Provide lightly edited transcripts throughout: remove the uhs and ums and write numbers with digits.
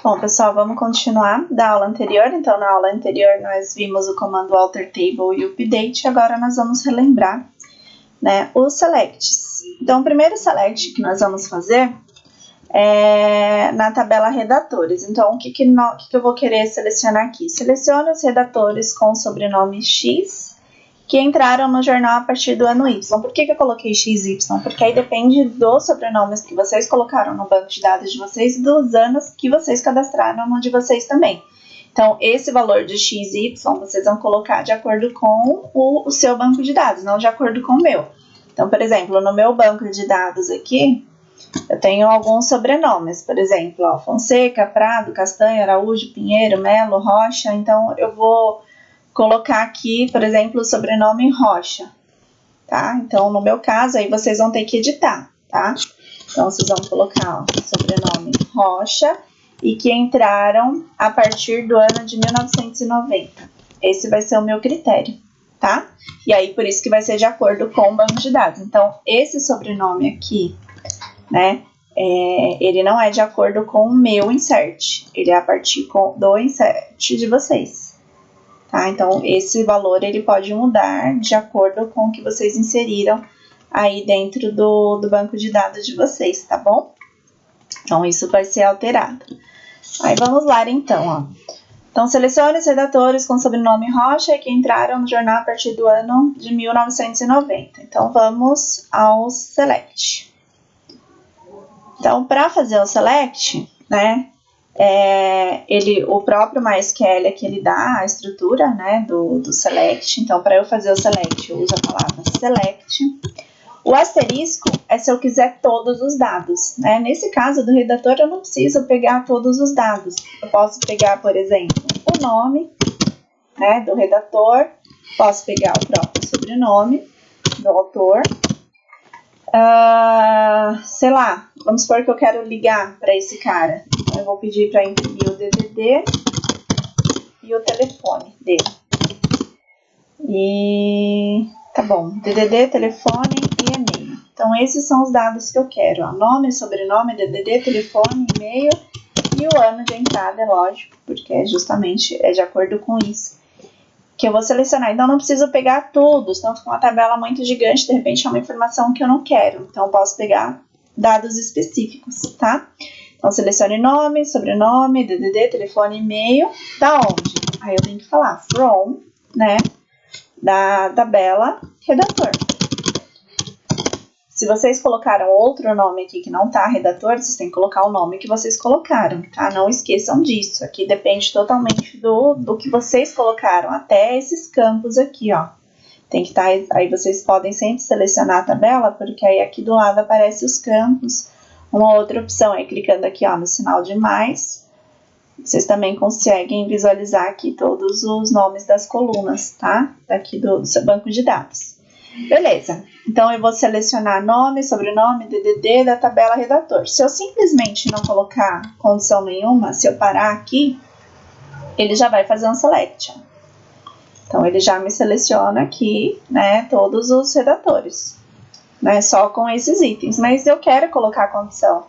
Bom, pessoal, vamos continuar da aula anterior. Então, na aula anterior, nós vimos o comando alter table e update. Agora, nós vamos relembrar, né, os selects. Então, o primeiro select que nós vamos fazer é na tabela redatores. Então, o que eu vou querer selecionar aqui? Selecione os redatores com o sobrenome X que entraram no jornal a partir do ano Y. Por que eu coloquei XY? Porque aí depende dos sobrenomes que vocês colocaram no banco de dados de vocês e dos anos que vocês cadastraram no de vocês também. Então, esse valor de XY vocês vão colocar de acordo com o seu banco de dados, não de acordo com o meu. Então, por exemplo, no meu banco de dados aqui, eu tenho alguns sobrenomes, por exemplo, ó, Fonseca, Prado, Castanho, Araújo, Pinheiro, Melo, Rocha. Então, eu vou colocar aqui, por exemplo, o sobrenome Rocha, tá? Então, no meu caso, aí vocês vão ter que editar, tá? Então, vocês vão colocar, ó, sobrenome Rocha e que entraram a partir do ano de 1990. Esse vai ser o meu critério, tá? E aí, por isso que vai ser de acordo com o banco de dados. Então, esse sobrenome aqui, né, ele não é de acordo com o meu insert, ele é a partir do insert de vocês. Tá? Então, esse valor ele pode mudar de acordo com o que vocês inseriram aí dentro do banco de dados de vocês, tá bom? Então, isso vai ser alterado. Aí, vamos lá, então, ó. Então, selecione os redatores com sobrenome Rocha que entraram no jornal a partir do ano de 1990. Então, vamos ao select. Então, para fazer o select, né, o próprio MySQL aqui ele dá a estrutura, né, do select. Então, para eu fazer o select, eu uso a palavra select. O asterisco é se eu quiser todos os dados, né? Nesse caso do redator, eu não preciso pegar todos os dados. Eu posso pegar, por exemplo, o nome, né, do redator, posso pegar o próprio sobrenome do autor. Sei lá, vamos supor que eu quero ligar para esse cara. Então, eu vou pedir para imprimir o DDD e o telefone dele. E tá bom, DDD, telefone e e-mail. Então, esses são os dados que eu quero. Ó, nome, sobrenome, DDD, telefone, e-mail e o ano de entrada, é lógico, porque é de acordo com isso que eu vou selecionar. Então, não preciso pegar tudo, senão fica uma tabela muito gigante, de repente é uma informação que eu não quero. Então, eu posso pegar dados específicos, tá? Então, selecione nome, sobrenome, DDD, telefone, e-mail. Da onde? Aí eu tenho que falar from, né, da tabela redator. Se vocês colocaram outro nome aqui que não tá redator, vocês têm que colocar o nome que vocês colocaram, tá? Não esqueçam disso. Aqui depende totalmente do que vocês colocaram, até esses campos aqui, ó. Tem que estar, aí vocês podem sempre selecionar a tabela, porque aí aqui do lado aparecem os campos. Uma outra opção é clicando aqui, ó, no sinal de mais. Vocês também conseguem visualizar aqui todos os nomes das colunas, tá? Daqui do seu banco de dados. Beleza, então eu vou selecionar nome, sobrenome, DDD da tabela redator. Se eu simplesmente não colocar condição nenhuma, se eu parar aqui, ele já vai fazer um select. Então, ele já me seleciona aqui, né, todos os redatores, né, só com esses itens. Mas eu quero colocar condição,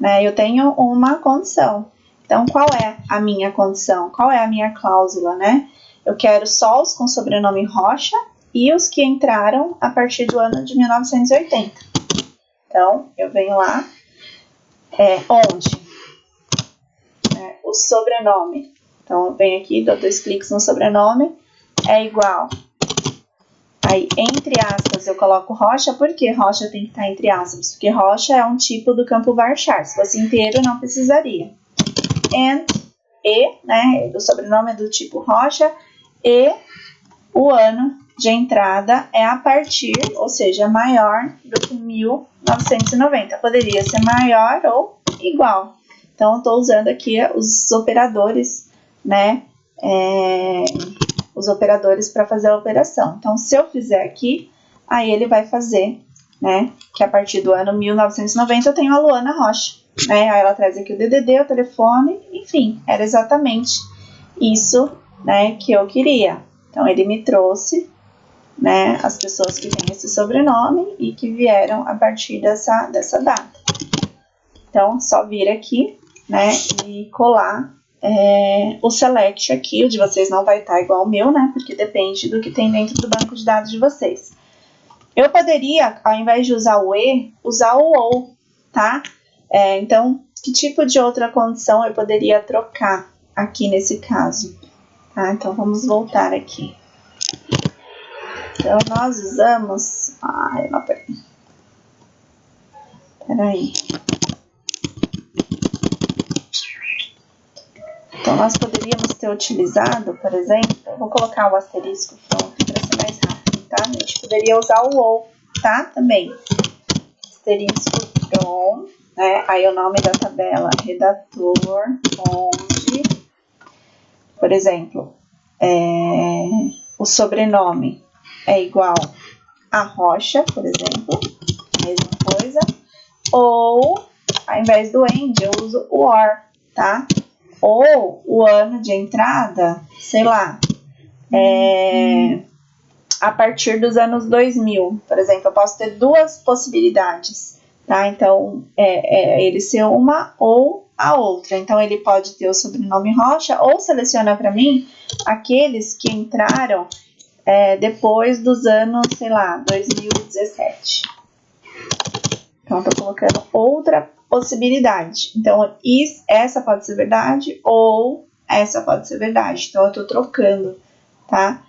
né, eu tenho uma condição. Então, qual é a minha condição? Qual é a minha cláusula, né? Eu quero só os com sobrenome Rocha e os que entraram a partir do ano de 1980. Então, eu venho lá, onde? O sobrenome. Então, eu venho aqui, dou 2 cliques no sobrenome, é igual. Aí, entre aspas, eu coloco Rocha. Por que Rocha tem que estar entre aspas? Porque Rocha é um tipo do campo varchar. Se fosse inteiro, não precisaria. Né, o sobrenome é do tipo Rocha, e o ano de entrada é a partir, ou seja, maior do que 1990. Poderia ser maior ou igual. Então, eu estou usando aqui os operadores, né? Os operadores para fazer a operação. Então, se eu fizer aqui, aí ele vai fazer, né? Que a partir do ano 1990 eu tenho a Luana Rocha, né? Aí ela traz aqui o DDD, o telefone, enfim, era exatamente isso, né, que eu queria. Então, ele me trouxe, né, as pessoas que têm esse sobrenome e que vieram a partir dessa data. Então, só vir aqui, né, e colar o select aqui. O de vocês não vai estar igual ao meu, né, porque depende do que tem dentro do banco de dados de vocês. Eu poderia, ao invés de usar o e, usar o ou, tá? Então, que tipo de outra condição eu poderia trocar aqui nesse caso? Tá? Então, vamos voltar aqui. Então, nós usamos... Ai, não, peraí. Então, nós poderíamos ter utilizado, por exemplo... Eu vou colocar o asterisco pronto para ser mais rápido, tá? A gente poderia usar o ou, tá? Também. Asterisco from, né? Aí o nome da tabela, redator, onde, por exemplo, o sobrenome é igual a Rocha, por exemplo, mesma coisa. Ou, ao invés do end, eu uso o or, tá? Ou o ano de entrada, sei lá, a partir dos anos 2000, por exemplo, eu posso ter duas possibilidades, tá? Então, ele ser uma ou a outra. Então, ele pode ter o sobrenome Rocha ou seleciona para mim aqueles que entraram depois dos anos, sei lá, 2017. Então, estou colocando outra possibilidade. Então, essa pode ser verdade ou essa pode ser verdade. Então, eu estou trocando, tá?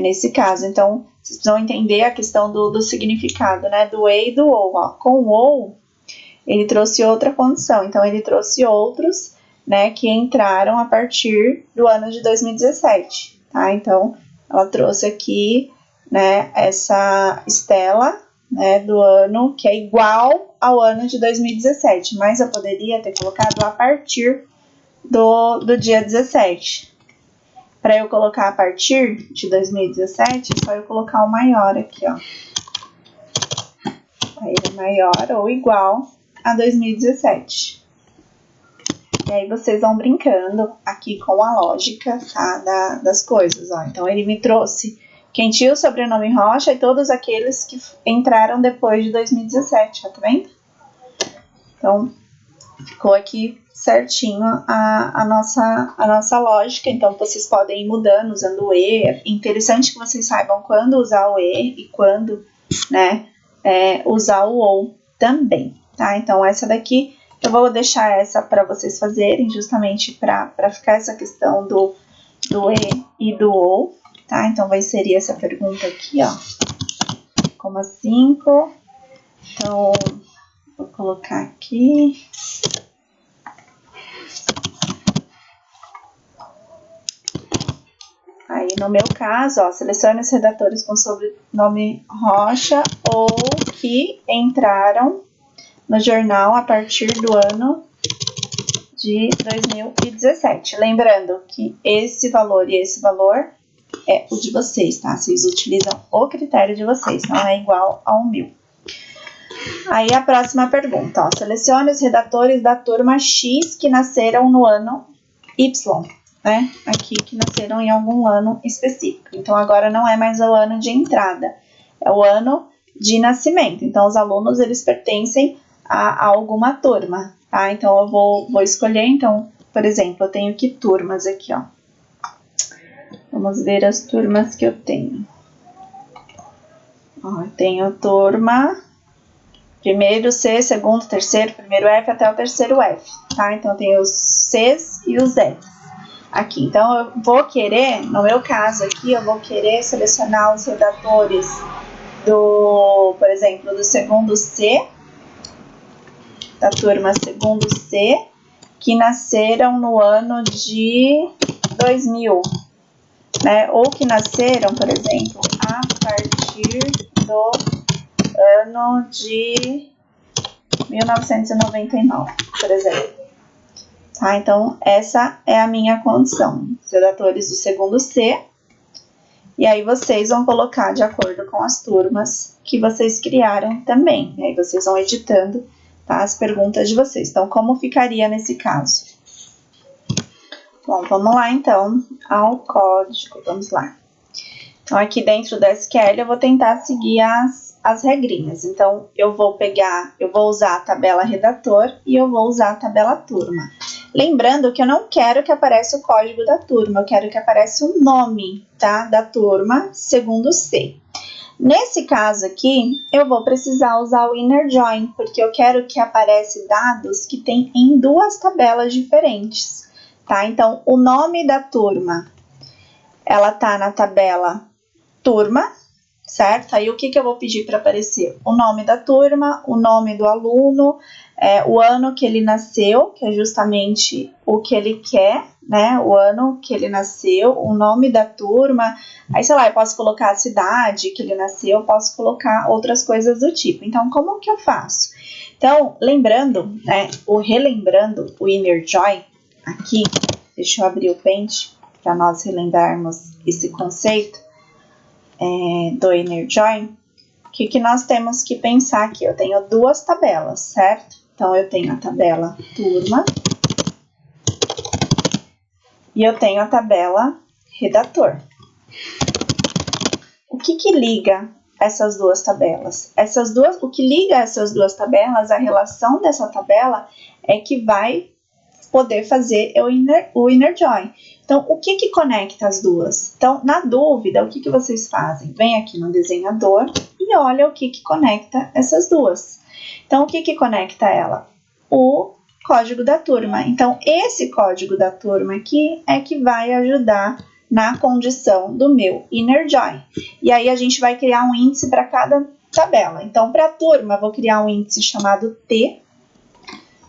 Nesse caso. Então, vocês precisam entender a questão do significado, né? Do e e do ou. Ó. Com o ou, ele trouxe outra condição. Então, ele trouxe outros, né? Que entraram a partir do ano de 2017, tá? Então, ela trouxe aqui, né? Essa Estela, né? Do ano que é igual ao ano de 2017. Mas eu poderia ter colocado a partir do dia 17. Para eu colocar a partir de 2017, é só eu colocar o maior aqui, ó. Aí é maior ou igual a 2017. E aí vocês vão brincando aqui com a lógica, tá, das coisas, ó. Então, ele me trouxe quem tinha o sobrenome Rocha e todos aqueles que entraram depois de 2017, ó, tá vendo? Então, ficou aqui certinho a nossa lógica. Então, vocês podem ir mudando usando o e. É interessante que vocês saibam quando usar o e e quando, né, usar o ou também, tá? Então, essa daqui, eu vou deixar essa para vocês fazerem, justamente para ficar essa questão do e e do ou, tá? Então, vai inserir essa pergunta aqui, ó, como a 5. Então, vou colocar aqui... Aí, no meu caso, ó, selecione os redatores com sobrenome Rocha ou que entraram no jornal a partir do ano de 2017. Lembrando que esse valor e esse valor é o de vocês, tá? Vocês utilizam o critério de vocês, não é igual ao meu. Aí, a próxima pergunta, ó, selecione os redatores da turma X que nasceram no ano Y. Né? Aqui que nasceram em algum ano específico. Então, agora não é mais o ano de entrada, é o ano de nascimento. Então, os alunos, eles pertencem a alguma turma, tá? Então, eu vou escolher, então, por exemplo, eu tenho que turmas aqui, ó. Vamos ver as turmas que eu tenho. Ó, eu tenho turma primeiro C, segundo, terceiro, primeiro F até o terceiro F, tá? Então, eu tenho os Cs e os Fs. Aqui, então eu vou querer, no meu caso aqui, eu vou querer selecionar os redatores por exemplo, do segundo C, da turma segundo C, que nasceram no ano de 2000, né? Ou que nasceram, por exemplo, a partir do ano de 1999, por exemplo. Tá? Então, essa é a minha condição. Os redatores do segundo C. E aí, vocês vão colocar de acordo com as turmas que vocês criaram também. E aí, vocês vão editando, tá, as perguntas de vocês. Então, como ficaria nesse caso? Bom, vamos lá, então, ao código. Vamos lá. Então, aqui dentro da SQL, eu vou tentar seguir as regrinhas. Então, eu vou usar a tabela redator e eu vou usar a tabela turma. Lembrando que eu não quero que apareça o código da turma, eu quero que apareça o nome, tá, da turma segundo C. Nesse caso aqui, eu vou precisar usar o inner join, porque eu quero que apareça dados que tem em duas tabelas diferentes, tá? Então, o nome da turma, ela tá na tabela turma, certo? Aí, o que eu vou pedir para aparecer? O nome da turma, o nome do aluno, o ano que ele nasceu, que é justamente o que ele quer, né? O ano que ele nasceu, o nome da turma. Aí, sei lá, eu posso colocar a cidade que ele nasceu, eu posso colocar outras coisas do tipo. Então, como que eu faço? Então, lembrando, né? Relembrando o inner join aqui, deixa eu abrir o Paint para nós relembrarmos esse conceito do inner join. O que nós temos que pensar aqui? Eu tenho duas tabelas, certo? Então, eu tenho a tabela turma e eu tenho a tabela redator. O que liga essas duas tabelas? O que liga essas duas tabelas, a relação dessa tabela é que vai poder fazer o inner join. Então, o que conecta as duas? Então, na dúvida, o que vocês fazem? Vem aqui no desenhador e olha o que conecta essas duas. Então, o que conecta ela? O código da turma. Então, esse código da turma aqui é que vai ajudar na condição do meu inner join. E aí, a gente vai criar um índice para cada tabela. Então, para a turma, eu vou criar um índice chamado T.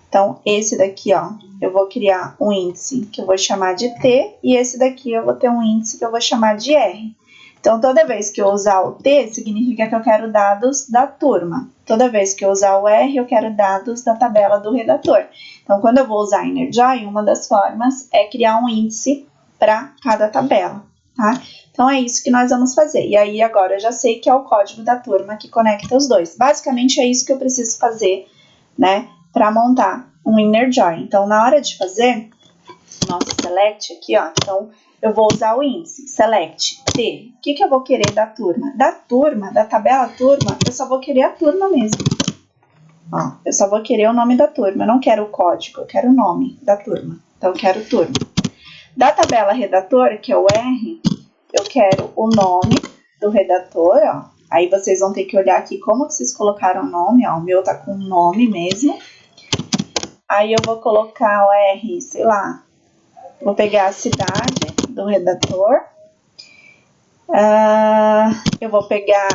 Então, esse daqui, ó, eu vou criar um índice que eu vou chamar de T, e esse daqui eu vou ter um índice que eu vou chamar de R. Então, toda vez que eu usar o T, significa que eu quero dados da turma. Toda vez que eu usar o R, eu quero dados da tabela do redator. Então, quando eu vou usar inner join, uma das formas é criar um índice para cada tabela, tá? Então, é isso que nós vamos fazer. E aí, agora eu já sei que é o código da turma que conecta os dois. Basicamente, é isso que eu preciso fazer, né, para montar um inner join. Então, na hora de fazer nosso select aqui, ó, então eu vou usar o índice select T. O que eu vou querer da turma? Da turma, da tabela turma, eu só vou querer a turma mesmo. Ó, eu só vou querer o nome da turma, eu não quero o código, eu quero o nome da turma. Então, eu quero turma. Da tabela redator, que é o R, eu quero o nome do redator, ó. Aí vocês vão ter que olhar aqui como que vocês colocaram o nome, ó. O meu tá com nome mesmo. Aí eu vou colocar o R, sei lá, vou pegar a cidade do redator. Eu vou pegar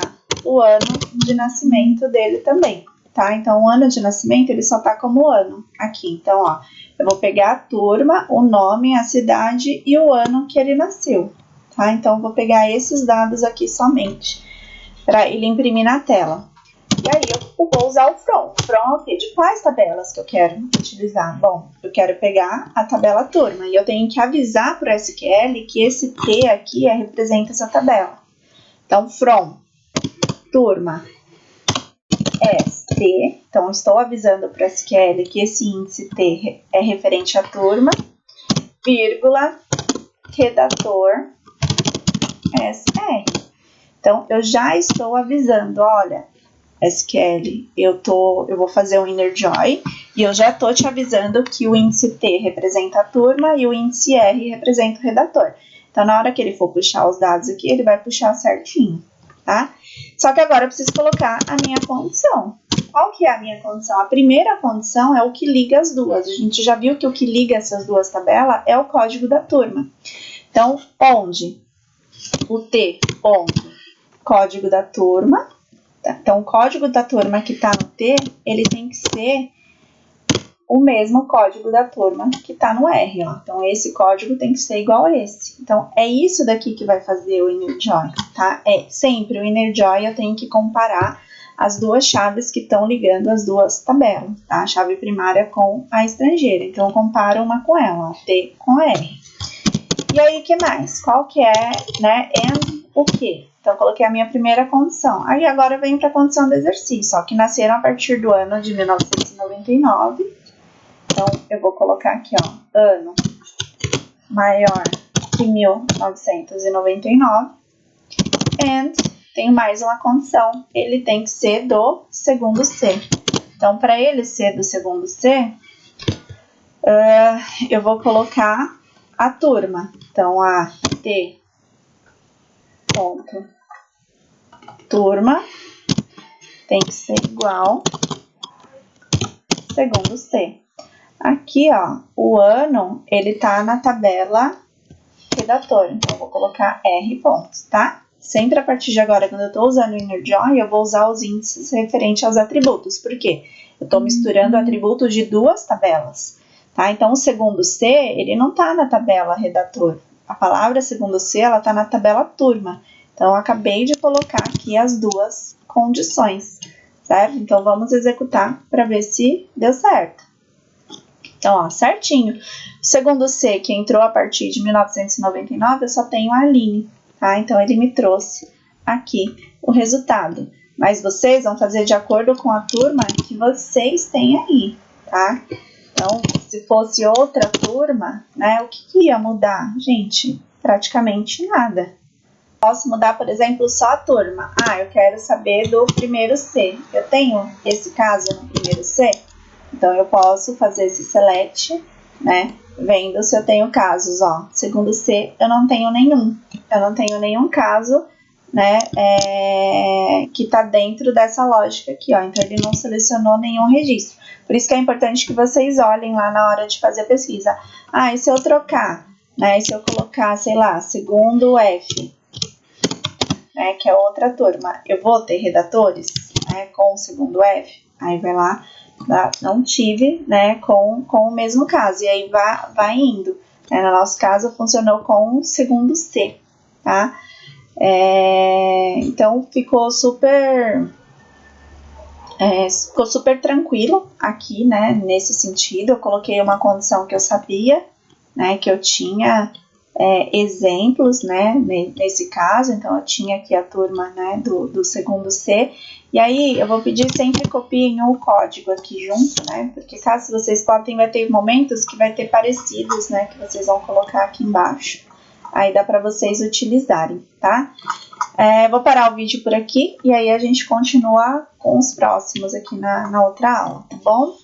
o ano de nascimento dele também, tá? Então, o ano de nascimento, ele só tá como ano aqui. Então, ó, eu vou pegar a turma, o nome, a cidade e o ano que ele nasceu, tá? Então, eu vou pegar esses dados aqui somente, para ele imprimir na tela. E aí, eu vou usar o from. From, ok, de quais tabelas que eu quero utilizar? Bom, eu quero pegar a tabela turma e eu tenho que avisar para o SQL que esse T aqui representa essa tabela. Então, from turma ST. Então, estou avisando para o SQL que esse índice T é referente à turma, vírgula, redator SR. Então, eu já estou avisando, olha, SQL, eu vou fazer um inner join e eu já estou te avisando que o índice T representa a turma e o índice R representa o redator. Então, na hora que ele for puxar os dados aqui, ele vai puxar certinho, tá? Só que agora eu preciso colocar a minha condição. Qual que é a minha condição? A primeira condição é o que liga as duas. A gente já viu que o que liga essas duas tabelas é o código da turma. Então, onde o T, ponto, código da turma. Então, o código da turma que está no T, ele tem que ser o mesmo código da turma que está no R, ó. Então, esse código tem que ser igual a esse. Então, é isso daqui que vai fazer o inner join, tá? Sempre o inner join eu tenho que comparar as duas chaves que estão ligando as duas tabelas, tá? A chave primária com a estrangeira. Então, eu comparo uma com ela, ó, T com R. E aí, o que mais? Qual que é, né, and o quê? Então, eu coloquei a minha primeira condição. Aí, agora eu venho para a condição do exercício, ó, que nasceram a partir do ano de 1999. Então, eu vou colocar aqui, ó, ano maior que 1999. And tem mais uma condição, ele tem que ser do segundo C. Então, para ele ser do segundo C, eu vou colocar a turma. Então, a T ponto turma tem que ser igual segundo C. Aqui, ó, o ano, ele tá na tabela redator, então eu vou colocar R pontos, tá? Sempre a partir de agora, quando eu tô usando o inner join, eu vou usar os índices referentes aos atributos. Por quê? Eu tô misturando atributos de duas tabelas, tá? Então, o segundo C, ele não tá na tabela redator. A palavra segundo C, ela tá na tabela turma. Então, eu acabei de colocar aqui as duas condições, certo? Então, vamos executar para ver se deu certo. Então, ó, certinho. O segundo C, que entrou a partir de 1999, eu só tenho a Aline, tá? Então, ele me trouxe aqui o resultado. Mas vocês vão fazer de acordo com a turma que vocês têm aí, tá? Então, se fosse outra turma, né, o que ia mudar? Gente, praticamente nada. Posso mudar, por exemplo, só a turma. Ah, eu quero saber do primeiro C. Eu tenho esse caso no primeiro C? Então, eu posso fazer esse select, né, vendo se eu tenho casos, ó. Segundo C, eu não tenho nenhum. Eu não tenho nenhum caso, né, que tá dentro dessa lógica aqui, ó. Então, ele não selecionou nenhum registro. Por isso que é importante que vocês olhem lá na hora de fazer a pesquisa. Ah, e se eu trocar, né, e se eu colocar, sei lá, segundo F, né, que é outra turma, eu vou ter redatores, né, com o segundo F? Aí vai lá, não tive, né, com o mesmo caso, e aí vai indo. Né, no nosso caso, funcionou com o segundo C, tá? Então, ficou super tranquilo aqui, né, nesse sentido. Eu coloquei uma condição que eu sabia, né, que eu tinha exemplos, né, nesse caso. Então, eu tinha aqui a turma, né, do segundo C. E aí, eu vou pedir sempre copiem o código aqui junto, né, porque caso vocês plotem, vai ter momentos que vai ter parecidos, né, que vocês vão colocar aqui embaixo. Aí dá para vocês utilizarem, tá? Vou parar o vídeo por aqui e aí a gente continua com os próximos aqui na outra aula, tá bom?